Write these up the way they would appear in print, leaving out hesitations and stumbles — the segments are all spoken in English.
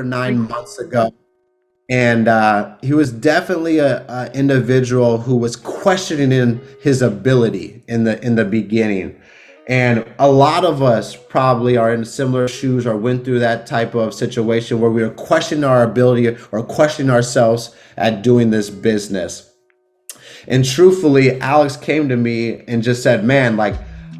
or 9 months ago. And he was definitely a individual who was questioning in his ability in the beginning. And a lot of us probably are in similar shoes or went through that type of situation where we are questioning our ability or questioning ourselves at doing this business. And truthfully, Alex came to me and just said, man, like,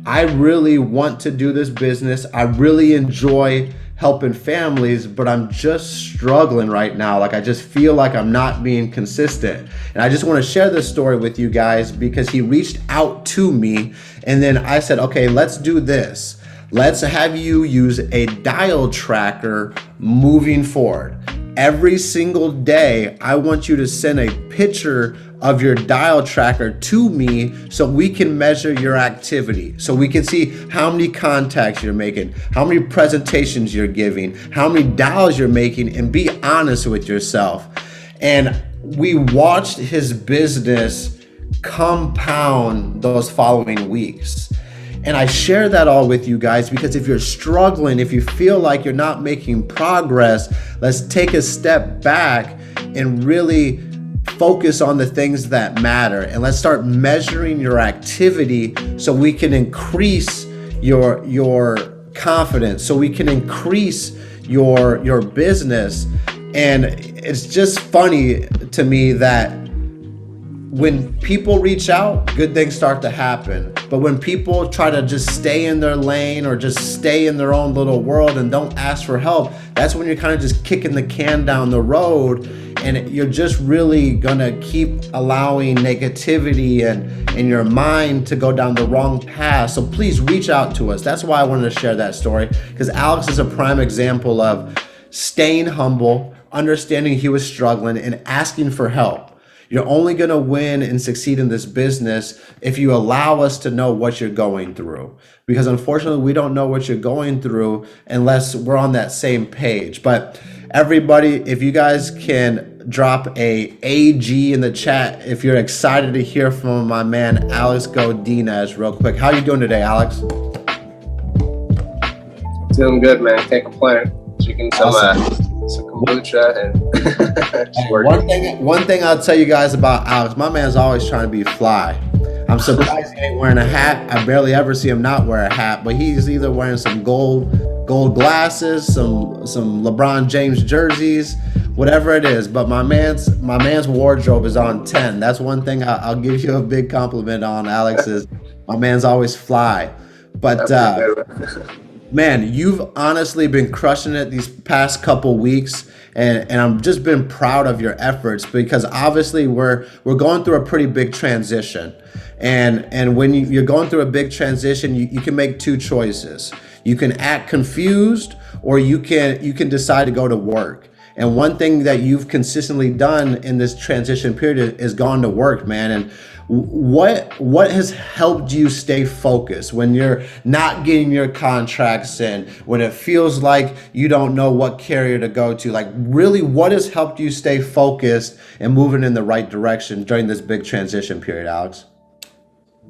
I really want to do this business. I really enjoy helping families, but I'm just struggling right now. Like, I just feel like I'm not being consistent. And I just want to share this story with you guys because he reached out to me, and then I said, okay, let's do this. Let's have you use a dial tracker moving forward. Every single day, I want you to send a picture of your dial tracker to me so we can measure your activity, so we can see how many contacts you're making, how many presentations you're giving, how many dials you're making, and be honest with yourself. And we watched his business compound those following weeks. And I share that all with you guys because if you're struggling, if you feel like you're not making progress, let's take a step back and really focus on the things that matter. And let's start measuring your activity so we can increase your confidence, so we can increase your business. And it's just funny to me that when people reach out, good things start to happen. But when people try to just stay in their lane or just stay in their own little world and don't ask for help, that's when you're kind of just kicking the can down the road, and you're just really gonna keep allowing negativity and in your mind to go down the wrong path. So please reach out to us. That's why I wanted to share that story, because Alex is a prime example of staying humble, understanding he was struggling, and asking for help. You're only going to win and succeed in this business if you allow us to know what you're going through. Because unfortunately, we don't know what you're going through unless we're on that same page. But everybody, if you guys can drop a AG in the chat if you're excited to hear from my man Alex Godinez real quick. How you doing today, Alex? Doing good, man. Can't complain. Drinking some kombucha and one thing I'll tell you guys about Alex, my man's always trying to be fly. I'm surprised he ain't wearing a hat. I barely ever see him not wear a hat, but he's either wearing some gold glasses, some LeBron James jerseys, whatever it is. But my man's wardrobe is on 10. That's one thing I'll give you a big compliment on, Alex, is my man's always fly. But man, you've honestly been crushing it these past couple weeks, and I've just been proud of your efforts, because obviously we're going through a pretty big transition. And when you're going through a big transition, you can make two choices. You can act confused, or you can decide to go to work. And one thing that you've consistently done in this transition period is gone to work, man. And what has helped you stay focused when you're not getting your contracts in, when it feels like you don't know what carrier to go to? Like, really, what has helped you stay focused and moving in the right direction during this big transition period, Alex?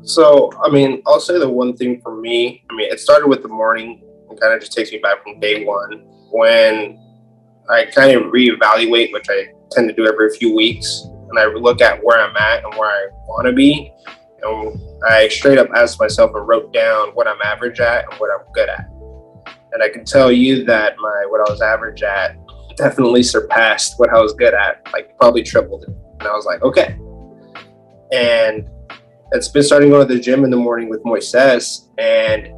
So, I mean, I'll say the one thing for me, I mean, it started with the morning. It kind of just takes me back from day one when I kind of reevaluate, which I tend to do every few weeks. And I look at where I'm at and where I want to be. And I straight up asked myself and wrote down what I'm average at and what I'm good at. And I can tell you that what I was average at definitely surpassed what I was good at, like probably tripled it. And I was like, okay. And it's been starting going to the gym in the morning with Moises. And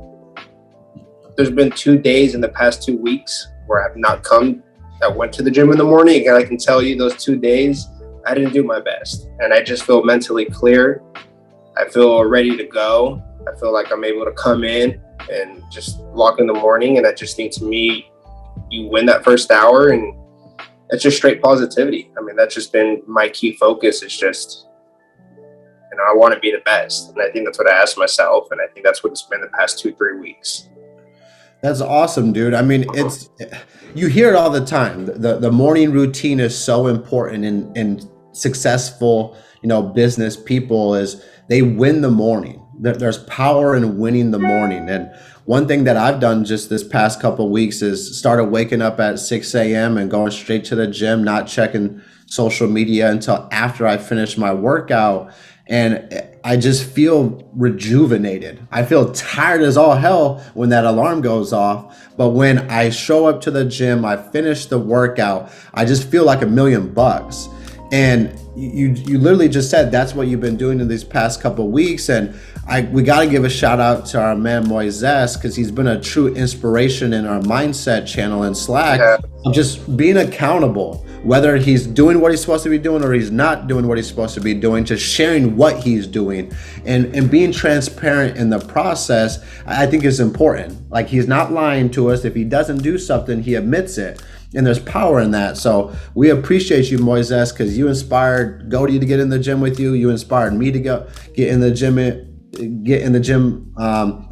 there's been 2 days in the past 2 weeks where I've not come. I went to the gym in the morning, and I can tell you those 2 days, I didn't do my best. And I just feel mentally clear. I feel ready to go. I feel like I'm able to come in and just walk in the morning. And I just think, to me, you win that first hour, and it's just straight positivity. I mean, that's just been my key focus. It's just, I want to be the best. And I think that's what I asked myself. And I think that's what it's been the past 2-3 weeks. That's awesome, dude. I mean, you hear it all the time. The morning routine is so important in successful, business people, is they win the morning. there's power in winning the morning. And one thing that I've done just this past couple of weeks is started waking up at 6 a.m. and going straight to the gym, not checking social media until after I finish my workout. And I just feel rejuvenated. I feel tired as all hell when that alarm goes off. But when I show up to the gym, I finish the workout, I just feel like $1,000,000. And you literally just said that's what you've been doing in these past couple of weeks. And we got to give a shout out to our man Moises, because he's been a true inspiration in our mindset channel in Slack of just being accountable, whether he's doing what he's supposed to be doing or he's not doing what he's supposed to be doing, just sharing what he's doing and being transparent in the process. I think is important. Like, he's not lying to us. If he doesn't do something, he admits it. And there's power in that. So we appreciate you, Moises, because you inspired Godie to get in the gym with you. You inspired me to get in the gym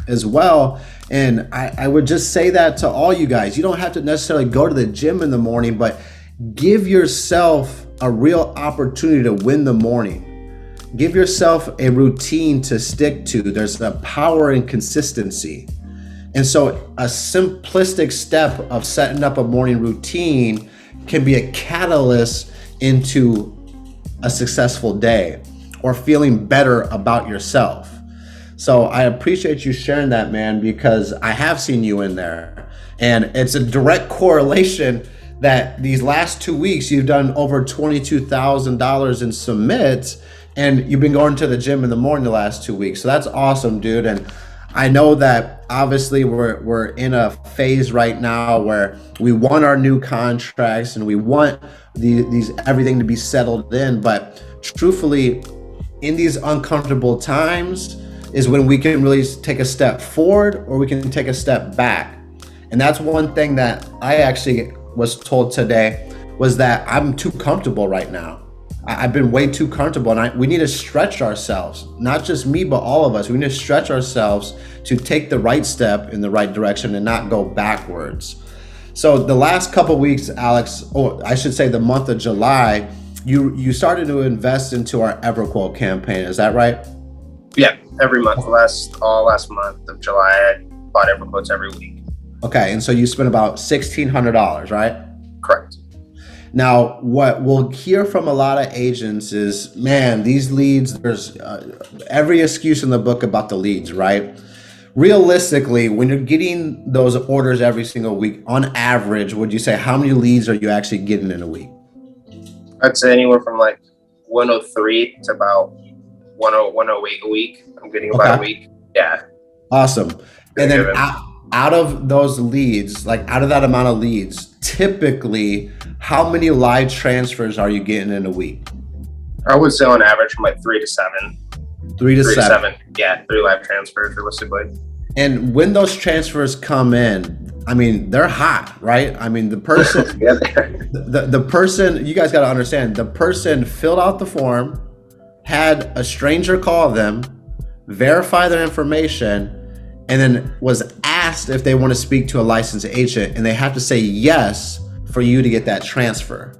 as well. And I would just say that to all you guys. You don't have to necessarily go to the gym in the morning, but give yourself a real opportunity to win the morning. Give yourself a routine to stick to. There's a power in consistency. And so a simplistic step of setting up a morning routine can be a catalyst into a successful day or feeling better about yourself. So I appreciate you sharing that, man, because I have seen you in there. And it's a direct correlation that these last 2 weeks, you've done over $22,000 in submits, and you've been going to the gym in the morning the last 2 weeks. So that's awesome, dude. And I know that obviously we're in a phase right now where we want our new contracts and we want these everything to be settled in. But truthfully, in these uncomfortable times is when we can really take a step forward or we can take a step back. And that's one thing that I actually was told today, was that I'm too comfortable right now. I've been way too comfortable, and we need to stretch ourselves. Not just me, but all of us. We need to stretch ourselves to take the right step in the right direction and not go backwards. So the last couple of weeks, Alex, or I should say the month of July, you started to invest into our EverQuote campaign. Is that right? Yeah, every month. Last month of July, I bought EverQuotes every week. Okay, and so you spent about $1,600, right? Correct. Now, what we'll hear from a lot of agents is, man, these leads, there's every excuse in the book about the leads, right? Realistically, when you're getting those orders every single week, on average, would you say how many leads are you actually getting in a week? I'd say anywhere from like 103 to about 108 a week. I'm getting about a week. Yeah. Awesome. And then out of those leads, like out of that amount of leads, typically, how many live transfers are you getting in a week? I would say on average from like 3 to 7. 3 to 7. Yeah, 3 live transfers realistically. And when those transfers come in, I mean, they're hot, right? I mean, the person, the person, you guys got to understand, the person filled out the form, had a stranger call them, verify their information, and then was asked if they want to speak to a licensed agent, and they have to say yes for you to get that transfer.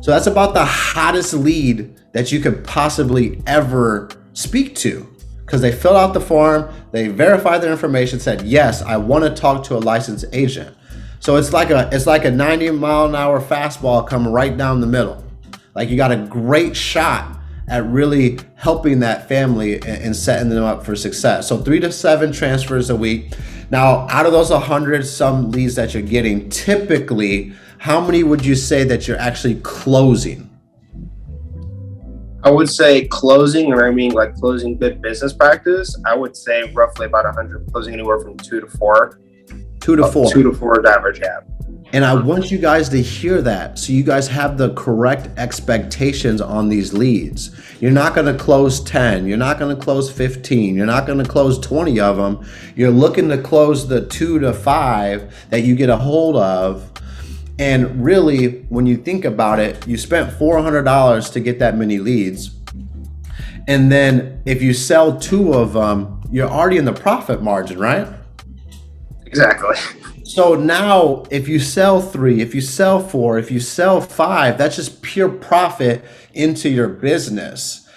So that's about the hottest lead that you could possibly ever speak to, because they filled out the form, they verified their information, said, yes, I want to talk to a licensed agent. So it's like a 90-mile-an-hour fastball coming right down the middle. Like, you got a great shot at really helping that family and setting them up for success. So 3 to 7 transfers a week. Now, out of those 100 some leads that you're getting, typically, how many would you say that you're actually closing? I would say closing, and I mean like closing good business practice, I would say roughly about 100, closing anywhere from 2 to 4. 2 to 4. 2 to 4 is average, yeah. And I want you guys to hear that, so you guys have the correct expectations on these leads. You're not going to close 10. You're not going to close 15. You're not going to close 20 of them. You're looking to close the 2 to 5 that you get a hold of. And really, when you think about it, you spent $400 to get that many leads. And then if you sell 2 of them, you're already in the profit margin, right? Exactly. So now if you sell 3, if you sell 4, if you sell 5, that's just pure profit into your business.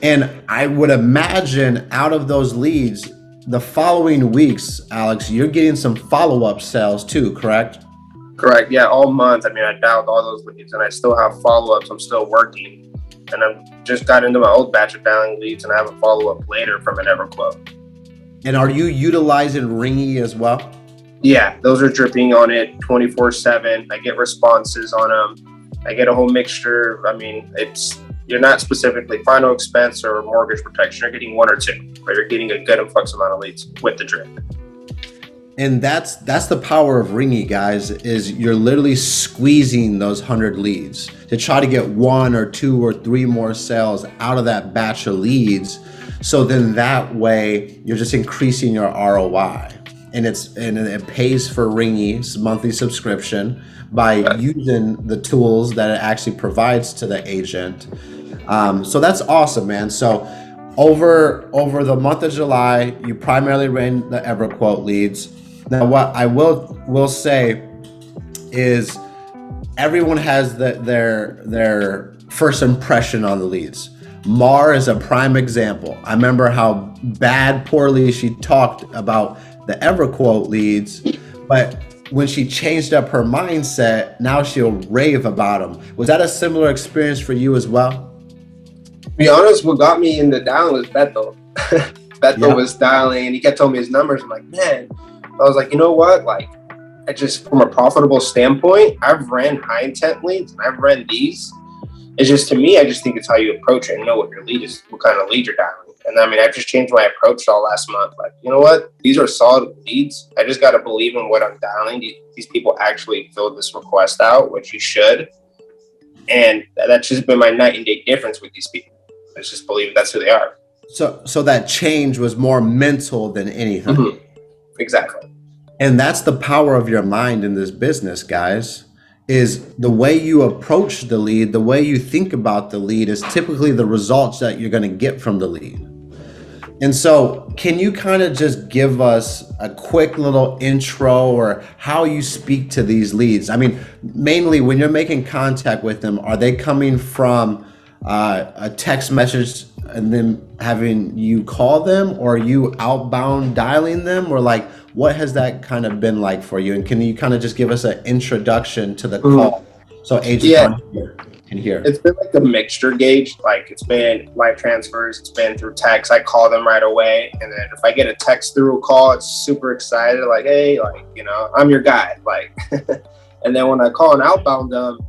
And I would imagine out of those leads, the following weeks, Alex, you're getting some follow-up sales too, correct? Correct. Yeah, all month. I mean, I dialed all those leads, and I still have follow-ups. I'm still working, and I've just got into my old batch of dialing leads, and I have a follow-up later from an EverQuote. And are you utilizing Ringy as well? Yeah, those are dripping on it 24/7. I get responses on them. I get a whole mixture. I mean, you're not specifically final expense or mortgage protection. You're getting one or two, but you're getting a good influx amount of leads with the drip. And that's the power of Ringy, guys, is you're literally squeezing those 100 leads to try to get 1 or 2 or 3 more sales out of that batch of leads. So then that way you're just increasing your ROI. And it pays for Ringy's monthly subscription by using the tools that it actually provides to the agent. So that's awesome, man. So over the month of July, you primarily ran the EverQuote leads. Now, what I will say is everyone has their first impression on the leads. Mar is a prime example. I remember how poorly she talked about the EverQuote leads, but when she changed up her mindset, now she'll rave about them. Was that a similar experience for you as well? To be honest, what got me into dialing was Beto. Beto was dialing, and he kept telling me his numbers. I'm like, man. I was like, you know what? Like, I just, from a profitable standpoint, I've ran high intent leads, and I've ran these. It's just, to me, I just think it's how you approach it and know what your lead is, what kind of lead you're dialing. And I mean, I've just changed my approach all last month. Like, you know what? These are solid leads. I just got to believe in what I'm dialing. These people actually filled this request out, which you should. And that's just been my night and day difference with these people. I just believe that's who they are. So that change was more mental than anything. Mm-hmm. Exactly. And that's the power of your mind in this business, guys, is the way you approach the lead, the way you think about the lead is typically the results that you're going to get from the lead. And so can you kind of just give us a quick little intro or how you speak to these leads? I mean, mainly when you're making contact with them, are they coming from a text message and then having you call them, or are you outbound dialing them, or like what has that kind of been like for you? And can you kind of just give us an introduction to the call so agents can hear? It's been like a mixture gauge. Like, it's been live transfers, it's been through text. I call them right away, and then if I get a text through a call, it's super excited, like, hey, like, you know, I'm your guy, like. And then when I call and outbound them,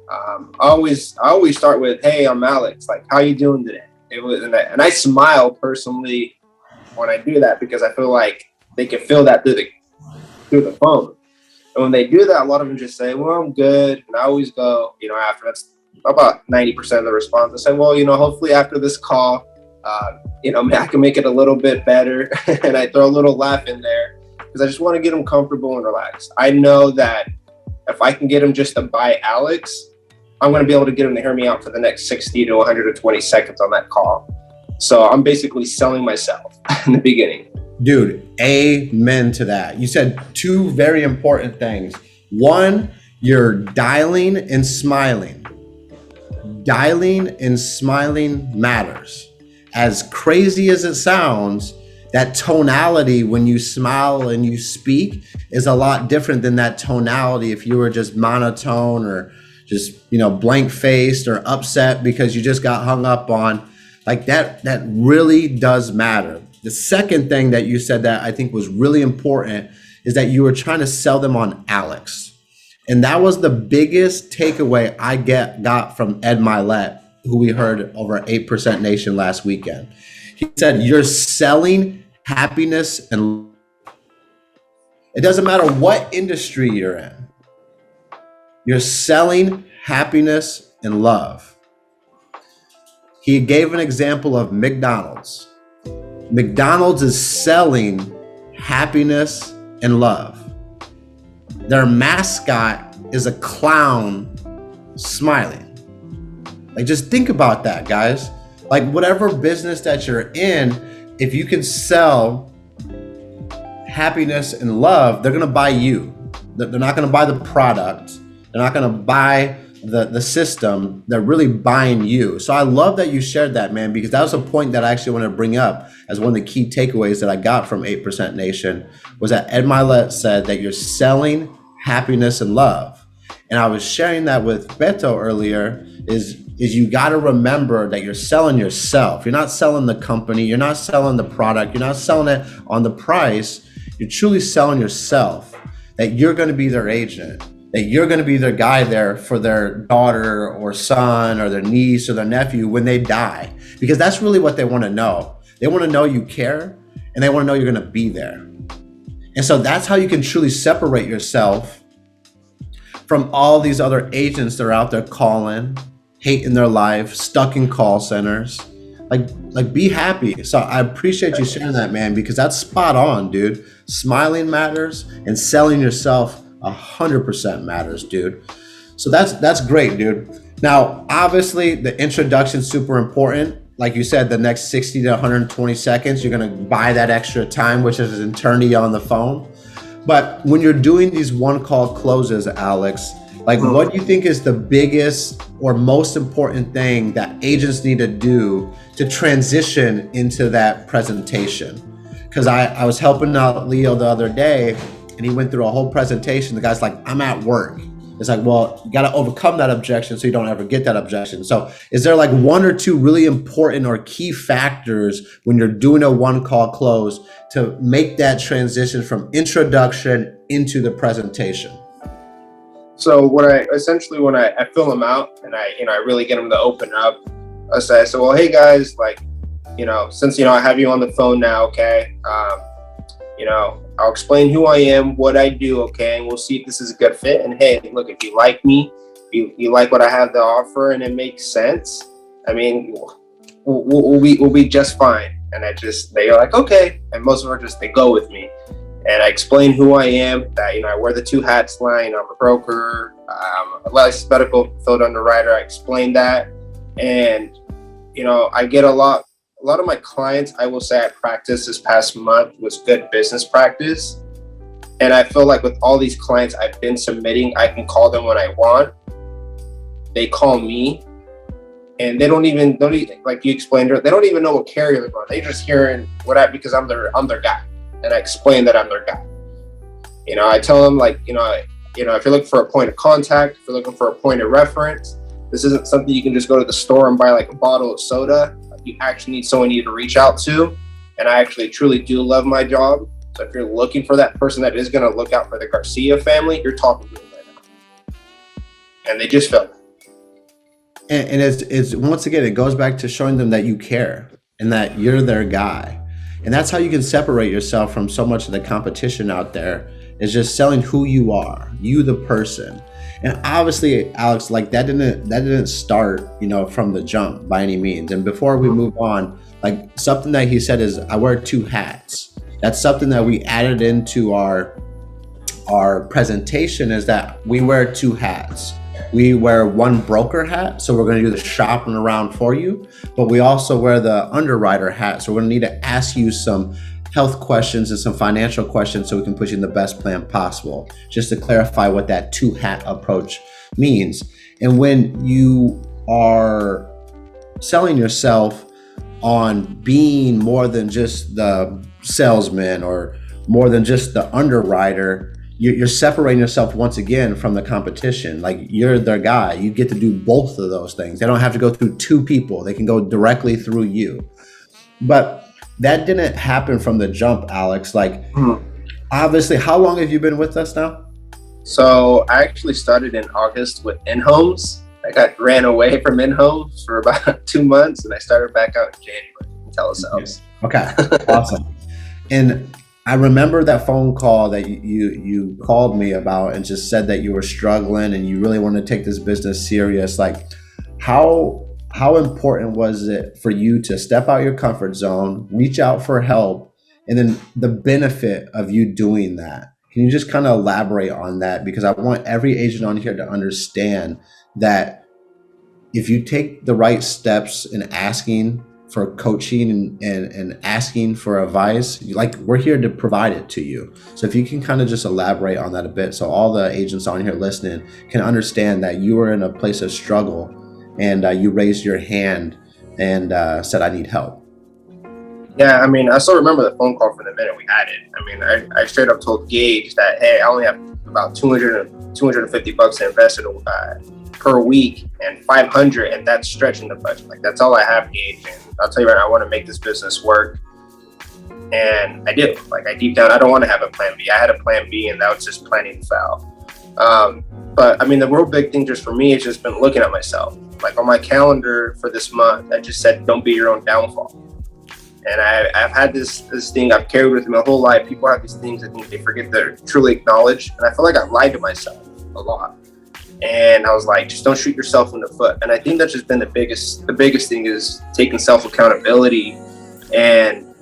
I always start with, hey, I'm Alex, like, how you doing today? And I smile personally when I do that, because I feel like they can feel that through the phone. And when they do that, a lot of them just say, well, I'm good. And I always go, you know, after that's about 90% of the response, I say, well, you know, hopefully after this call, you know, I can make it a little bit better. And I throw a little laugh in there because I just want to get them comfortable and relaxed. I know that if I can get them just to buy Alex, I'm going to be able to get them to hear me out for the next 60 to 120 seconds on that call. So I'm basically selling myself in the beginning. Dude, amen to that. You said 2 very important things. 1, you're dialing and smiling. Dialing and smiling matters. As crazy as it sounds, that tonality when you smile and you speak is a lot different than that tonality if you were just monotone or just, you know, blank faced or upset because you just got hung up on. Like that really does matter. The second thing that you said that I think was really important is that you were trying to sell them on Alex. And that was the biggest takeaway I got from Ed Milet, who we heard over 8% Nation last weekend. He said, you're selling happiness, and it doesn't matter what industry you're in. You're selling happiness and love. He gave an example of McDonald's. McDonald's is selling happiness and love. Their mascot is a clown smiling. Like, just think about that, guys. Like, whatever business that you're in, if you can sell happiness and love, they're going to buy you. They're not going to buy the product. They're not going to buy the system, they're really buying you. So I love that you shared that, man, because that was a point that I actually want to bring up as one of the key takeaways that I got from 8% Nation, was that Ed Milet said that you're selling happiness and love. And I was sharing that with Beto earlier, is you got to remember that you're selling yourself. You're not selling the company, you're not selling the product, you're not selling it on the price. You're truly selling yourself, that you're going to be their agent, that you're going to be their guy there for their daughter or son or their niece or their nephew when they die. Because that's really what they want to know. They want to know you care, and they want to know you're going to be there. And so that's how you can truly separate yourself from all these other agents that are out there calling, hating their life, stuck in call centers. Like be happy. So I appreciate you sharing that, man, because that's spot on, dude. Smiling matters, and selling yourself 100% matters, dude. So that's great, dude. Now, obviously, the introduction's super important. Like you said, the next 60 to 120 seconds, you're gonna buy that extra time, which is an eternity on the phone. But when you're doing these one-call closes, Alex, like, what do you think is the biggest or most important thing that agents need to do to transition into that presentation? Because I was helping out Leo the other day, and he went through a whole presentation. The guy's like, I'm at work. It's like, well, you got to overcome that objection so you don't ever get that objection. So is there like one or two really important or key factors when you're doing a one-call close to make that transition from introduction into the presentation? So when I fill them out and I really get them to open up, I say, so, well, hey guys, like, since, I have you on the phone now, okay, I'll explain who I am, what I do, okay, and we'll see if this is a good fit. And hey, look, if you like me, you like what I have to offer, and it makes sense, I mean, we'll be just fine. And they're like, okay, and most of them they go with me. And I explain who I am, that, I wear the two hats line. I'm a broker, a licensed medical field underwriter. I explain that. And, I get a lot of my clients, I will say I practiced this past month, was good business practice. And I feel like with all these clients I've been submitting, I can call them when I want. They call me, and they don't even like you explained, they don't even know what carrier they're going. They're just hearing because I'm their guy. And I explain that I'm their guy. I tell them, like, if you're looking for a point of contact, if you're looking for a point of reference, this isn't something you can just go to the store and buy like a bottle of soda. You actually need someone you need to reach out to. And I actually truly do love my job. So if you're looking for that person that is going to look out for the Garcia family, you're talking to them right now. And they just felt it. And it's once again, it goes back to showing them that you care and that you're their guy. And that's how you can separate yourself from so much of the competition out there, is just selling who you are, you the person. And obviously, Alex, like that didn't start, from the jump by any means. And before we move on, like something that he said is, I wear two hats. That's something that we added into our presentation, is that we wear two hats. We wear one broker hat, so we're going to do the shopping around for you, but we also wear the underwriter hat, so we're going to need to ask you some health questions and some financial questions so we can put you in the best plan possible, just to clarify what that two hat approach means. And when you are selling yourself on being more than just the salesman or more than just the underwriter, you're separating yourself once again from the competition. Like, you're their guy. You get to do both of those things. They don't have to go through two people. They can go directly through you. But that didn't happen from the jump, Alex. Like, obviously, how long have you been with us now? So I actually started in August with in-homes. I ran away from in-homes for about 2 months, and I started back out in January in telesales. Okay, awesome. And I remember that phone call that you called me about and just said that you were struggling and you really wanted to take this business serious. Like, how important was it for you to step out your comfort zone, reach out for help, and then the benefit of you doing that? Can you just kind of elaborate on that? Because I want every agent on here to understand that if you take the right steps in asking for coaching and asking for advice, like we're here to provide it to you. So if you can kind of just elaborate on that a bit, so all the agents on here listening can understand that you were in a place of struggle and you raised your hand and said, I need help. Yeah, I mean, I still remember the phone call from the minute we had it. I mean, I straight up told Gage that, hey, I only have about $250 to invest in per week, and 500, and that's stretching the budget. Like, that's all I have, Gage. And I'll tell you right now, I want to make this business work. And I do. Like, I deep down, I don't want to have a plan B. I had a plan B, and that was just planning to fail. But I mean, the real big thing just for me has just been looking at myself. Like, on my calendar for this month, I just said, don't be your own downfall. And I've had this thing I've carried with me my whole life. People have these things I think they forget to truly acknowledge. And I feel like I lied to myself a lot. And I was like, just don't shoot yourself in the foot. And I think that's just been the biggest thing is taking self-accountability and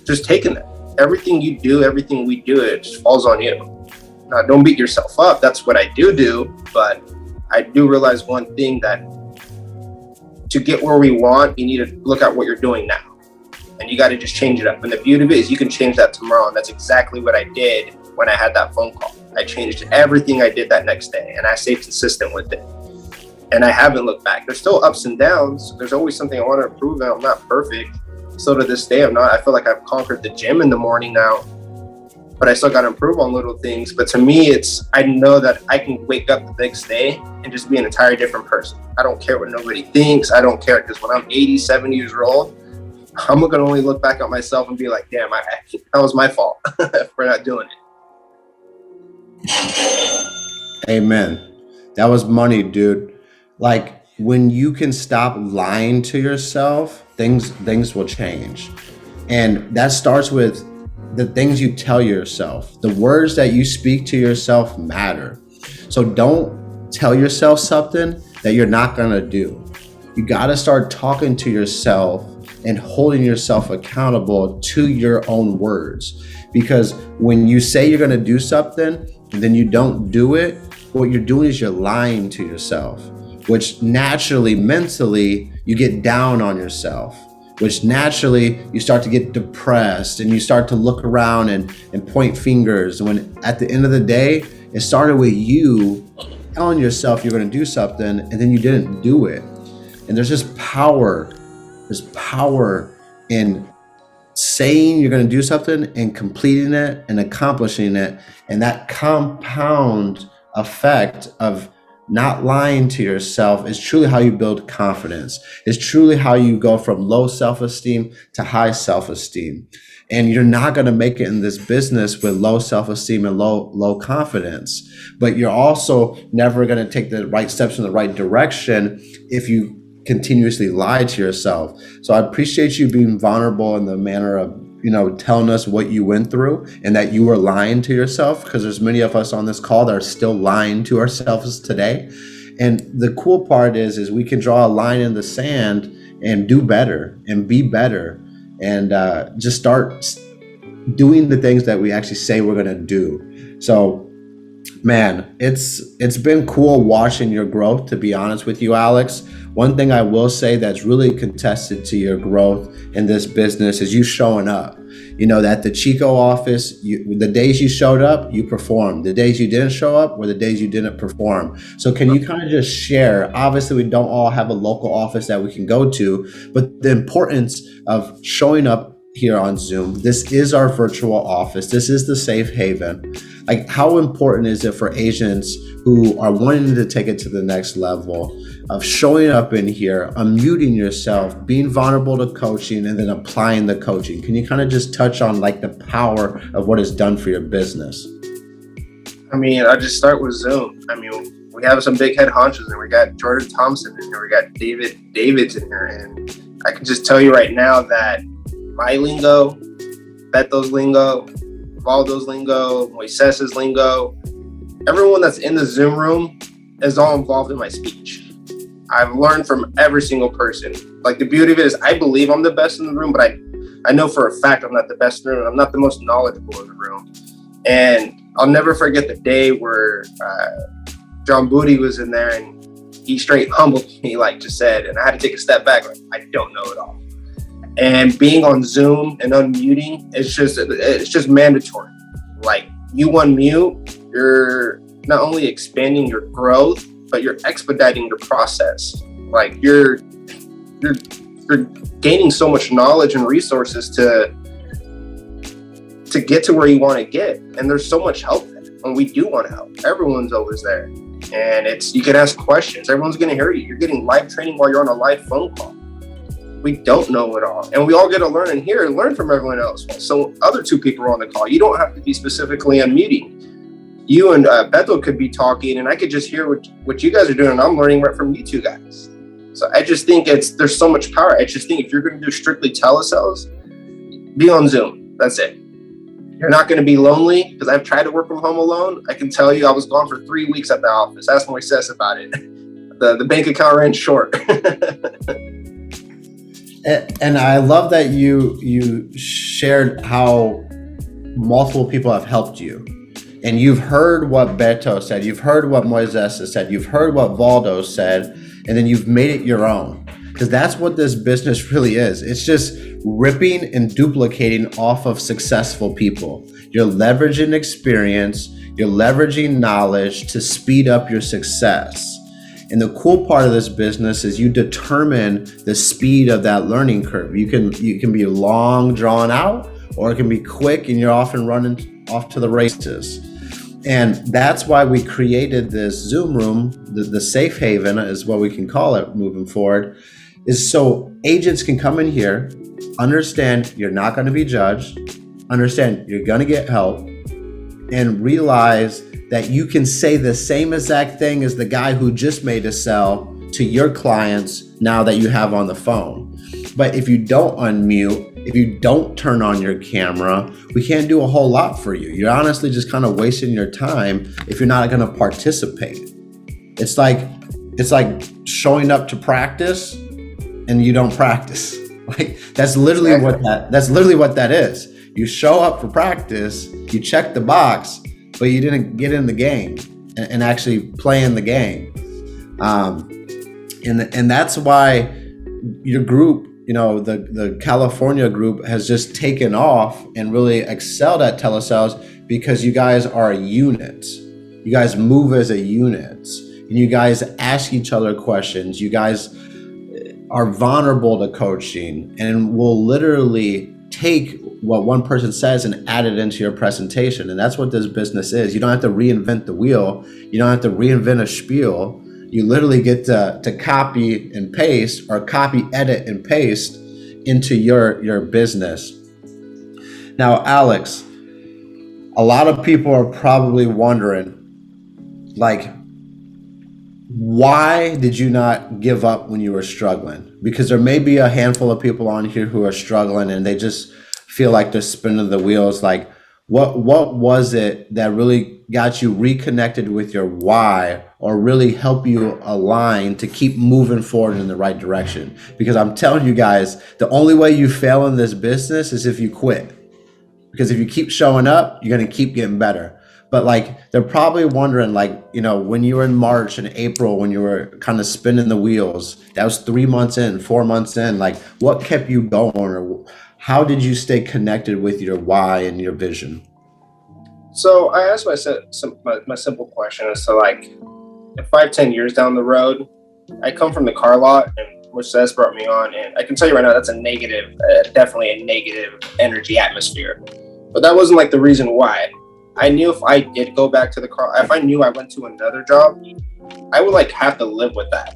just taking that. Everything you do, everything we do, it just falls on you. Now, don't beat yourself up. That's what I do. But I do realize one thing, that to get where we want, you need to look at what you're doing now. And you got to just change it up. And the beauty of it is you can change that tomorrow. And that's exactly what I did when I had that phone call. I changed everything I did that next day, and I stayed consistent with it. And I haven't looked back. There's still ups and downs. There's always something I want to improve, and I'm not perfect. So to this day, I'm not. I feel like I've conquered the gym in the morning now, but I still got to improve on little things. But to me, I know that I can wake up the next day and just be an entirely different person. I don't care what nobody thinks. I don't care, because when I'm 87 years old, I'm going to only look back at myself and be like, damn, that was my fault for not doing it. Amen. That was money, dude. Like, when you can stop lying to yourself, things will change. And that starts with the things you tell yourself. The words that you speak to yourself matter. So don't tell yourself something that you're not going to do. You got to start talking to yourself and holding yourself accountable to your own words. Because when you say you're going to do something and then you don't do it, what you're doing is you're lying to yourself, which naturally, mentally, you get down on yourself, which naturally you start to get depressed and you start to look around and point fingers, when at the end of the day, it started with you telling yourself you're going to do something and then you didn't do it. And there's just power. There's power in saying you're going to do something and completing it and accomplishing it. And that compound effect of not lying to yourself is truly how you build confidence. It's truly how you go from low self-esteem to high self-esteem. And you're not going to make it in this business with low self-esteem and low confidence. But you're also never going to take the right steps in the right direction if you continuously lie to yourself. So I appreciate you being vulnerable in the manner of, telling us what you went through and that you were lying to yourself, because there's many of us on this call that are still lying to ourselves today. And the cool part is we can draw a line in the sand and do better and be better and just start doing the things that we actually say we're going to do. So, man, it's been cool watching your growth, to be honest with you, Alex. One thing I will say that's really contested to your growth in this business is you showing up. At the Chico office, the days you showed up, you performed. The days you didn't show up were the days you didn't perform. So can you kind of just share? Obviously, we don't all have a local office that we can go to, but the importance of showing up here on Zoom. This is our virtual office. This is the safe haven. Like, how important is it for agents who are wanting to take it to the next level of showing up in here, unmuting yourself, being vulnerable to coaching, and then applying the coaching? Can you kind of just touch on like the power of what it's done for your business? I mean, I'll just start with Zoom. I mean, we have some big head honchos, and we got Jordan Thompson in here, we got David's in here, and I can just tell you right now that my lingo, Beto's lingo, Valdo's lingo, Moises's lingo, everyone that's in the Zoom room is all involved in my speech. I've learned from every single person. Like, the beauty of it is I believe I'm the best in the room, but I know for a fact I'm not the best in the room. I'm not the most knowledgeable in the room. And I'll never forget the day where John Booty was in there and he straight humbled me, like just said, and I had to take a step back. Like, I don't know it all. And being on Zoom and unmuting, it's just mandatory. Like, you unmute, you're not only expanding your growth, but you're expediting your process. Like, you're gaining so much knowledge and resources to get to where you want to get. And there's so much help there. And we do want to help. Everyone's always there. And you can ask questions. Everyone's going to hear you. You're getting live training while you're on a live phone call. We don't know it all. And we all get to learn and hear and learn from everyone else. So other two people are on the call. You don't have to be specifically unmuting. You and Bethel could be talking, and I could just hear what you guys are doing, and I'm learning right from you two guys. So I just think there's so much power. I just think if you're going to do strictly telesales, be on Zoom. That's it. You're not going to be lonely, because I've tried to work from home alone. I can tell you I was gone for 3 weeks at the office. Ask Moises about it. The bank account ran short. And I love that you shared how multiple people have helped you. And you've heard what Beto said, you've heard what Moises has said, you've heard what Valdo said, and then you've made it your own. Because that's what this business really is. It's just ripping and duplicating off of successful people. You're leveraging experience, you're leveraging knowledge to speed up your success. And the cool part of this business is you determine the speed of that learning curve. You can be long, drawn out, or it can be quick and you're off and running off to the races. And that's why we created this Zoom room, the safe haven is what we can call it moving forward, is so agents can come in here, understand you're not going to be judged, understand you're going to get help, and realize that you can say the same exact thing as the guy who just made a sell to your clients now that you have on the phone. But if you don't unmute, if you don't turn on your camera, we can't do a whole lot for you. You're honestly just kind of wasting your time if you're not going to participate. It's like showing up to practice and you don't practice. Like that's literally what that is. You show up for practice, you check the box, but you didn't get in the game and actually play in the game. And that's why your group, the California group has just taken off and really excelled at telesales because you guys are a unit. You guys move as a unit and you guys ask each other questions. You guys are vulnerable to coaching and will literally take what one person says and add it into your presentation. And that's what this business is. You don't have to reinvent the wheel. You don't have to reinvent a spiel. You literally get to copy and paste or copy, edit, and paste into your business. Now, Alex, a lot of people are probably wondering, like, why did you not give up when you were struggling? Because there may be a handful of people on here who are struggling and they just feel like they're spinning the wheels. Like, what was it that really got you reconnected with your why, or really help you align to keep moving forward in the right direction? Because I'm telling you guys, the only way you fail in this business is if you quit. Because if you keep showing up, you're going to keep getting better. But like, they're probably wondering, like, when you were in March and April, when you were kind of spinning the wheels, that was 3 months in, 4 months in, like what kept you going, or how did you stay connected with your why and your vision? So I asked my simple question as to, like, if 5-10 years down the road, I come from the car lot and Moises brought me on, and I can tell you right now, that's definitely a negative energy atmosphere. But that wasn't like the reason why. I knew if I did go back to the car, if I knew I went to another job, I would like have to live with that.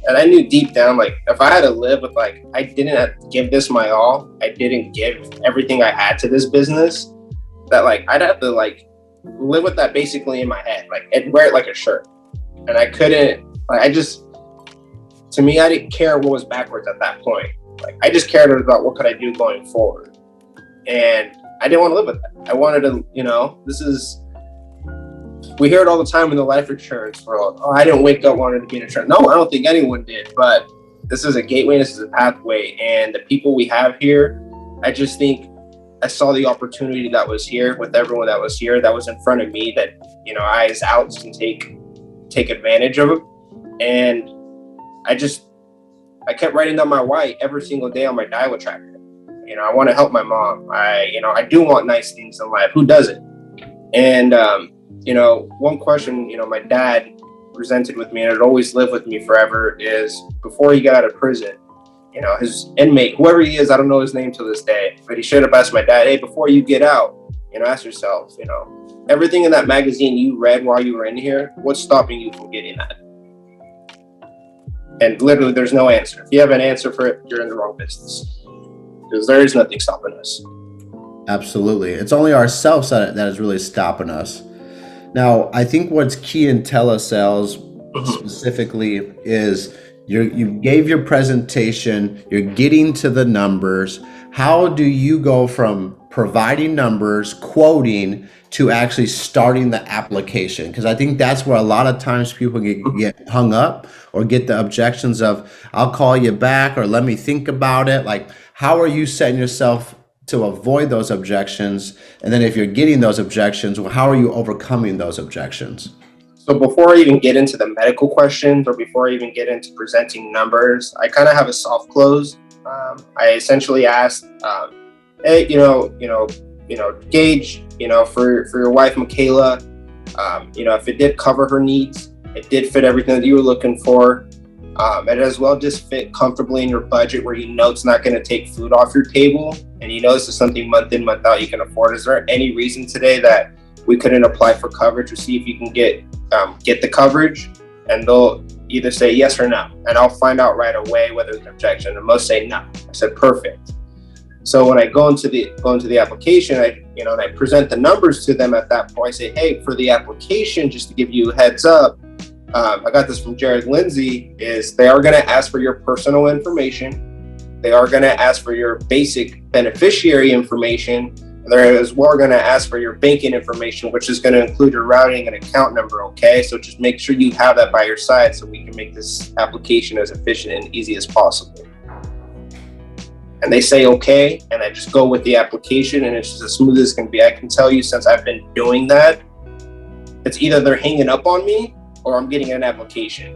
And I knew deep down, like, if I had to live with, like, I didn't have to give this my all, I didn't give everything I had to this business, that, like, I'd have to, like, live with that basically in my head, like, and wear it like a shirt. And I couldn't, like, to me, I didn't care what was backwards at that point. Like, I just cared about what could I do going forward. And I didn't want to live with that. I wanted to, we hear it all the time in the life insurance world. Oh, I didn't wake up wanting to be an insurance. No, I don't think anyone did, but this is a gateway, this is a pathway. And the people we have here, I just think I saw the opportunity that was here with everyone that was here, that was in front of me, that, I as outs can take advantage of it. And I just I kept writing down my why every single day on my dial tracker. I want to help my mom. I do want nice things in life. Who doesn't? And, one question, my dad presented with me, and it always lived with me forever, is before he got out of prison, his inmate, whoever he is, I don't know his name to this day, but he should have asked my dad, hey, before you get out, ask yourself, everything in that magazine you read while you were in here, what's stopping you from getting that? And literally, there's no answer. If you have an answer for it, you're in the wrong business, because there is nothing stopping us. Absolutely. It's only ourselves that is really stopping us. Now, I think what's key in telesales specifically is you gave your presentation, you're getting to the numbers. How do you go from providing numbers, quoting, to actually starting the application? Because I think that's where a lot of times people get hung up or get the objections of, I'll call you back, or let me think about it. Like, how are you setting yourself to avoid those objections? And then if you're getting those objections, how are you overcoming those objections? So before I even get into the medical questions, or before I even get into presenting numbers, I kind of have a soft close. I essentially asked, hey, Gage, for your wife, Michaela, if it did cover her needs, it did fit everything that you were looking for. And as well, just fit comfortably in your budget where it's not going to take food off your table, and this is something month in, month out you can afford. Is there any reason today that we couldn't apply for coverage, or see if you can get the coverage? And they'll either say yes or no, and I'll find out right away whether it's an objection, and most say no. I said perfect. So when I go into the application, I present the numbers to them. At that point, I say, hey, for the application, just to give you a heads up, I got this from Jared Lindsay, is they are going to ask for your personal information. They are going to ask for your basic beneficiary information. And they're as well going to ask for your banking information, which is going to include your routing and account number. Okay. So just make sure you have that by your side so we can make this application as efficient and easy as possible. And they say, okay. And I just go with the application, and it's just as smooth as can be. I can tell you, since I've been doing that, it's either they're hanging up on me or I'm getting an application.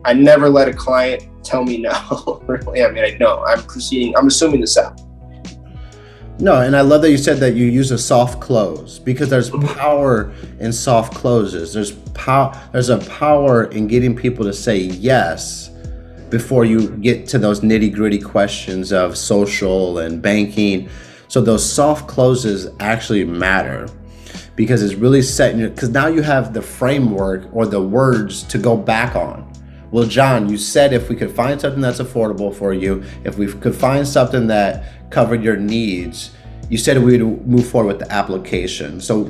I never let a client tell me no. Really, I know. I'm assuming this out. No, and I love that you said that you use a soft close, because there's power in soft closes. There's a power in getting people to say yes before you get to those nitty-gritty questions of social and banking. So those soft closes actually matter, because it's really setting because now you have the framework or the words to go back on. Well, John, you said if we could find something that's affordable for you, if we could find something that covered your needs, you said we would move forward with the application. So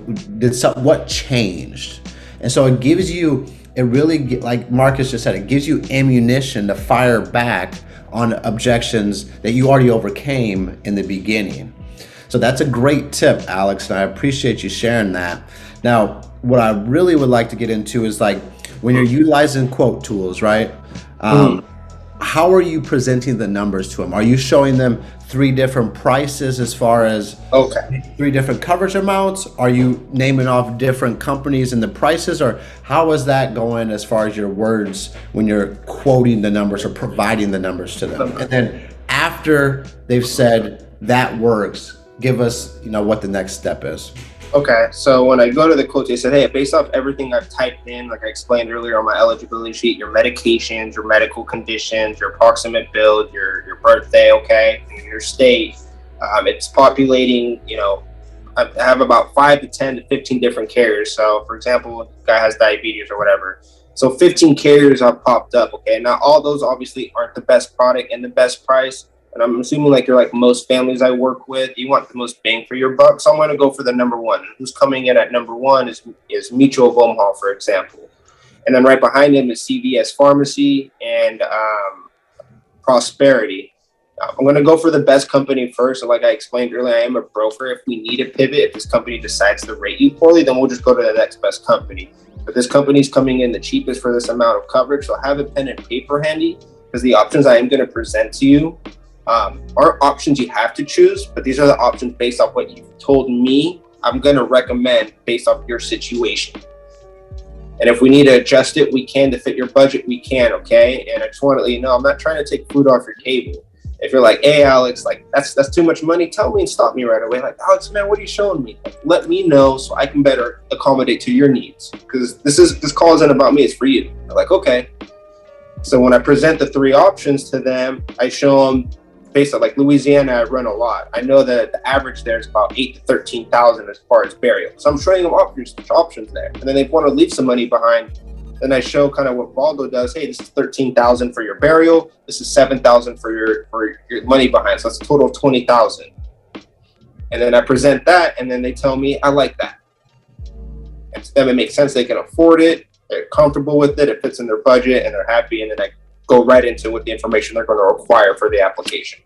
what changed? And so it gives you, like Marcus just said, it gives you ammunition to fire back on objections that you already overcame in the beginning. So that's a great tip, Alex, and I appreciate you sharing that. Now, what I really would like to get into is, like, when you're utilizing quote tools, right? How are you presenting the numbers to them? Are you showing them 3 different prices as far as 3 different coverage amounts? Are you naming off different companies and the prices, or how is that going as far as your words when you're quoting the numbers or providing the numbers to them? And then after they've said that works, give us, what the next step is. Okay, so when I go to the quote, they said, hey, based off everything I've typed in, like I explained earlier on my eligibility sheet, your medications, your medical conditions, your approximate bill, your birthday, okay, and your state, it's populating, I have about 5 to 10 to 15 different carriers. So, for example, a guy has diabetes or whatever. So 15 carriers have popped up, okay? Now, all those obviously aren't the best product and the best price. And I'm assuming, like you're like most families I work with, you want the most bang for your buck. So I'm going to go for the number one. Who's coming in at number one is Mutual of Omaha, for example. And then right behind him is CVS Pharmacy and Prosperity. I'm going to go for the best company first. And like I explained earlier, I am a broker. If we need a pivot, if this company decides to rate you poorly, then we'll just go to the next best company. But this company's coming in the cheapest for this amount of coverage. So have a pen and paper handy, because the options I am going to present to you are options you have to choose, but these are the options based off what you've told me I'm going to recommend based off your situation. And if we need to adjust it, we can to fit your budget, we can, okay? And I just want to let you know, I'm not trying to take food off your table. If you're like, hey, Alex, like that's too much money, tell me and stop me right away. Like, Alex, man, what are you showing me? Like, let me know so I can better accommodate to your needs. Because this call isn't about me, it's for you. I'm like, okay. So when I present the 3 options to them, I show them based on like Louisiana, I run a lot. I know that the average there is about 8 to 13,000 as far as burial. So I'm showing them options there. And then they want to leave some money behind. Then I show kind of what Valdo does. Hey, this is 13,000 for your burial. This is 7,000 for your money behind. So that's a total of 20,000. And then I present that, and then they tell me I like that. And to them, it makes sense. They can afford it. They're comfortable with it. It fits in their budget, and they're happy. And then I go right into what the information they're going to require for the application.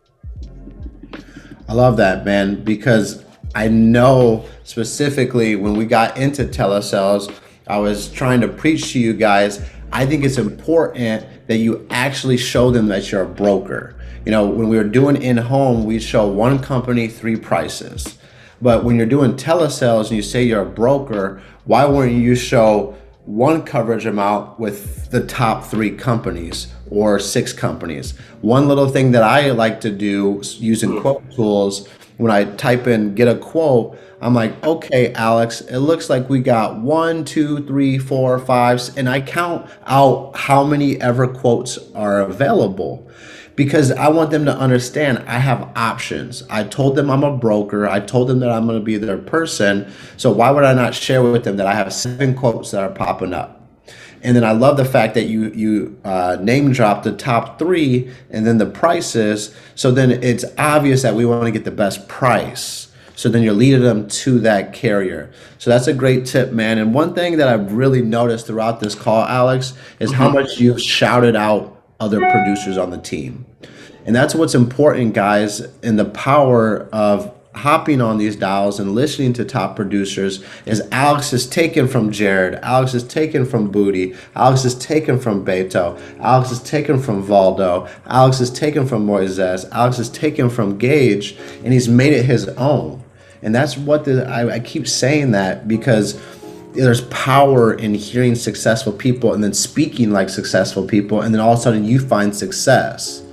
I love that, man, because I know specifically when we got into telesales, I was trying to preach to you guys. I think it's important that you actually show them that you're a broker. You know, when we were doing in-home, we show one company, 3 prices. But when you're doing telesales and you say you're a broker, why wouldn't you show one coverage amount with the top 3 companies or 6 companies? One little thing that I like to do using quote tools, when I type in get a quote, I'm like, okay, Alex, it looks like we got 1, 2, 3, 4, 5, and I count out how many ever quotes are available, because I want them to understand I have options. I told them I'm a broker. I told them that I'm going to be their person. So why would I not share with them that I have 7 quotes that are popping up? And then I love the fact that you name drop the top 3 and then the prices. So then it's obvious that we want to get the best price. So then you're leading them to that carrier. So that's a great tip, man. And one thing that I've really noticed throughout this call, Alex, is how much you've shouted out other producers on the team. And that's what's important, guys, in the power of hopping on these dials and listening to top producers. Is Alex is taken from Jared, Alex is taken from Booty, Alex is taken from Beto, Alex is taken from Valdo, Alex is taken from Moises, Alex is taken from Gage, and he's made it his own. And that's what I keep saying that, because there's power in hearing successful people and then speaking like successful people, and then all of a sudden you find success.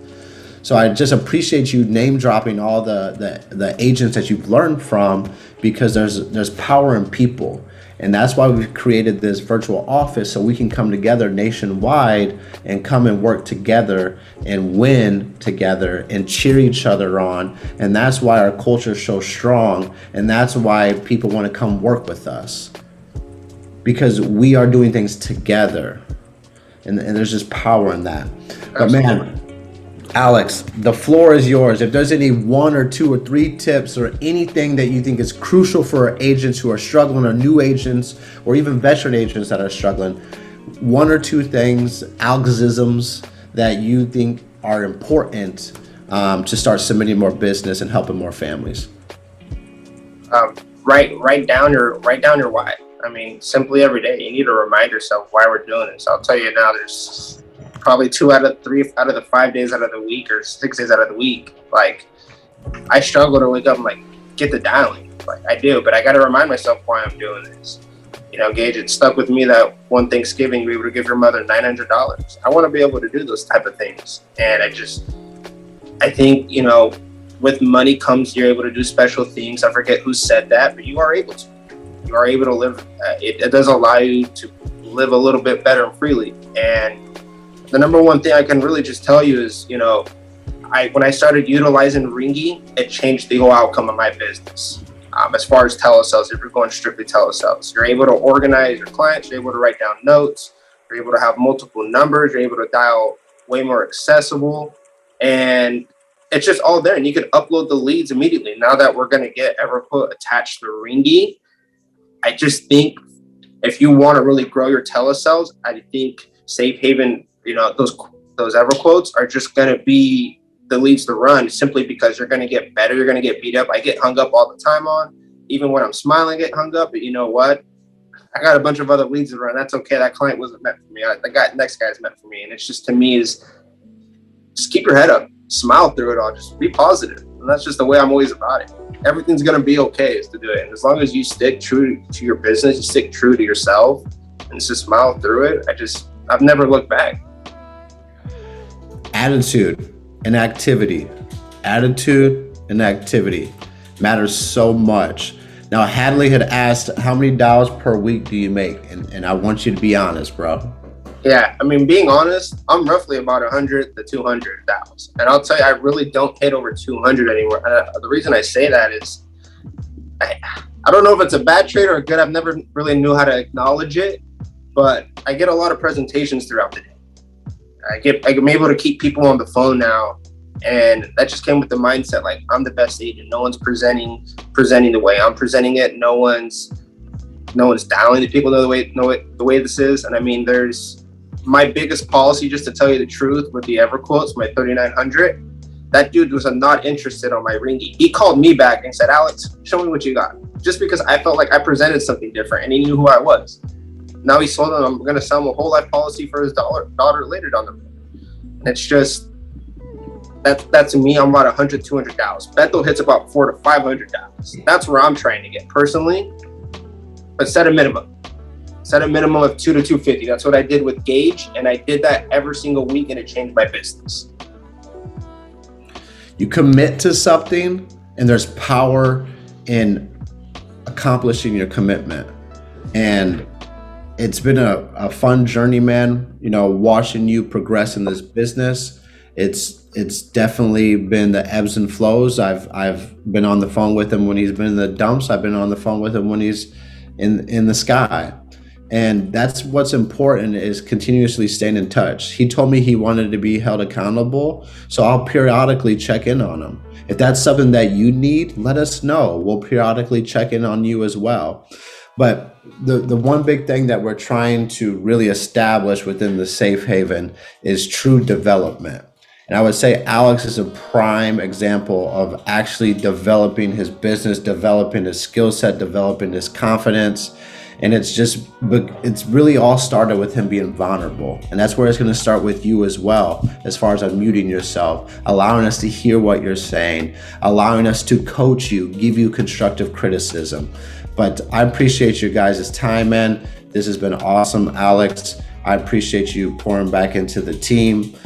So I just appreciate you name dropping all the agents that you've learned from, because there's power in people. And that's why we've created this virtual office, so we can come together nationwide and come and work together and win together and cheer each other on. And that's why our culture is so strong. And that's why people want to come work with us, because we are doing things together. And there's just power in that. But man, Alex, the floor is yours. If there's any 1 or 2 or 3 tips or anything that you think is crucial for our agents who are struggling, or new agents, or even veteran agents that are struggling, 1 or 2 things, algorithms that you think are important to start submitting more business and helping more families. Write down your why. I mean, simply every day, you need to remind yourself why we're doing this. I'll tell you now, there's probably 2 out of 3 out of the 5 days out of the week, or 6 days out of the week, like I struggle to wake up and like get the dialing. Like I do, but I got to remind myself why I'm doing this. You know, Gage, it stuck with me that one Thanksgiving you were able to give your mother $900. I want to be able to do those type of things. And I think, you know, with money comes, you're able to do special things. I forget who said that, but you are able to. You are able to live. It does allow you to live a little bit better and freely. And the number one thing I can really just tell you is, you know, when I started utilizing Ringy, it changed the whole outcome of my business. As far as telesales, if you're going strictly telesales, you're able to organize your clients, you're able to write down notes, you're able to have multiple numbers, you're able to dial way more accessible, and it's just all there. And you can upload the leads immediately. Now that we're going to get EverQuote attached to Ringy, I just think if you want to really grow your telesales, I think Safe Haven, you know, those EverQuotes are just going to be the leads to run, simply because you're going to get better. You're going to get beat up. I get hung up all the time on, even when I'm smiling, I get hung up. But you know what? I got a bunch of other leads to run. That's okay. That client wasn't meant for me. Next guy's meant for me. And it's just, to me, is just keep your head up, smile through it all, just be positive. And that's just the way I'm always about it. Everything's going to be okay is to do it. And as long as you stick true to your business, you stick true to yourself, and and just smile through it. I've never looked back. Attitude and activity. Attitude and activity matters so much. Now, Hadley had asked, how many dollars per week do you make? And I want you to be honest, bro. Yeah, I mean, being honest, I'm roughly about 100 to 200,000. And I'll tell you, I really don't hit over 200 anymore. The reason I say that is, I don't know if it's a bad trait or a good. I've never really knew how to acknowledge it, but I get a lot of presentations throughout the day. I'm able to keep people on the phone now. And that just came with the mindset, like, I'm the best agent. No one's presenting the way I'm presenting it. No one's dialing the people know the way this is. And I mean, there's my biggest policy, just to tell you the truth, with the EverQuotes, my 3900. That dude was not interested on my ringy. He called me back and said, Alex, show me what you got. Just because I felt like I presented something different and he knew who I was. Now he sold him. I'm going to sell him a whole life policy for his daughter later down the road. And it's just, that to me, I'm about 100, 200,000. Beto hits about 400 to 500,000. That's where I'm trying to get personally. But set a minimum of 2 to 250. That's what I did with Gage. And I did that every single week and it changed my business. You commit to something and there's power in accomplishing your commitment. And it's been a fun journey, man. You know, watching you progress in this business. It's definitely been the ebbs and flows. I've been on the phone with him when he's been in the dumps. I've been on the phone with him when he's in the sky. And that's what's important, is continuously staying in touch. He told me he wanted to be held accountable, so I'll periodically check in on him. If that's something that you need, let us know. We'll periodically check in on you as well. But the one big thing that we're trying to really establish within the Safe Haven is true development. And I would say Alex is a prime example of actually developing his business, developing his skill set, developing his confidence. And it's really all started with him being vulnerable. And that's where it's going to start with you as well, as far as unmuting yourself, allowing us to hear what you're saying, allowing us to coach you, give you constructive criticism. But I appreciate you guys' time, man. This has been awesome, Alex. I appreciate you pouring back into the team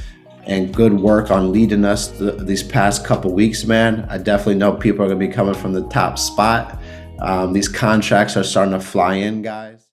and good work on leading us these past couple weeks, man. I definitely know people are going to be coming from the top spot. These contracts are starting to fly in, guys.